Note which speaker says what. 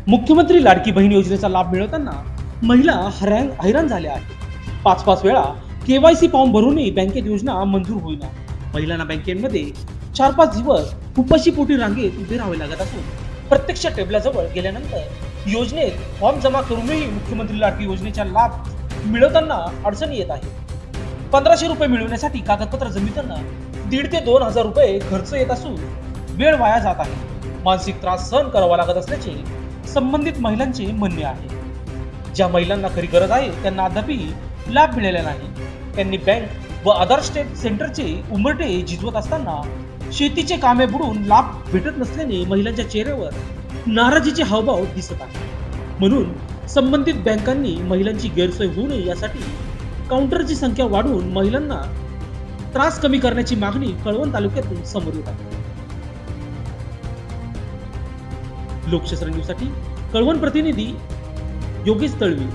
Speaker 1: मुख्यमंत्री लाडकी बहीण योजनेचा लाभ मिळवताना महिला हैराण झाल्या आहेत। 5-5 वेळा केवायसी फॉर्म भरूनही बँकेत योजना मंजूर होईना। महिलांना बँकेमध्ये 4-5 दिवस उपाशीपोटी रांगेत उभे राहावे लागत असून प्रत्यक्ष टेबलाजवळ गेल्यानंतर योजनेत फॉर्म जमा करूनही मुख्यमंत्री लाडकी योजनेचा लाभ मिळवताना अडचणी येत आहे। 1500 रुपये मिळवण्यासाठी कागदपत्र जमिताना 1,500 ते 2,000 रुपये खर्च येत असून वेळ वाया जात आहे। मानसिक त्रास सहन करावा लागत असल्याचे संबंधित महिलांचे म्हणणे आहे। ज्या महिलांना खरी गरज आहे त्यांना अद्यापही लाभ मिळालेला नाही। त्यांनी बँक व आधार स्टेट सेंटरचे उंबरठे झिजवत असताना शेतीचे कामे बुडून लाभ भेटत नसल्याने महिलांच्या चेहऱ्यावर नाराजीचे हावभाव दिसत आहे। म्हणून संबंधित बँकांनी महिलांची गैरसोय होऊ नये यासाठी काउंटरची संख्या वाढवून महिलांना त्रास कमी करण्याची मागणी कळवण तालुक्यातून समोर येत आहे। लोकशास्त्र न्यूजसाठी कळवण प्रतिनिधी योगेश तळवी।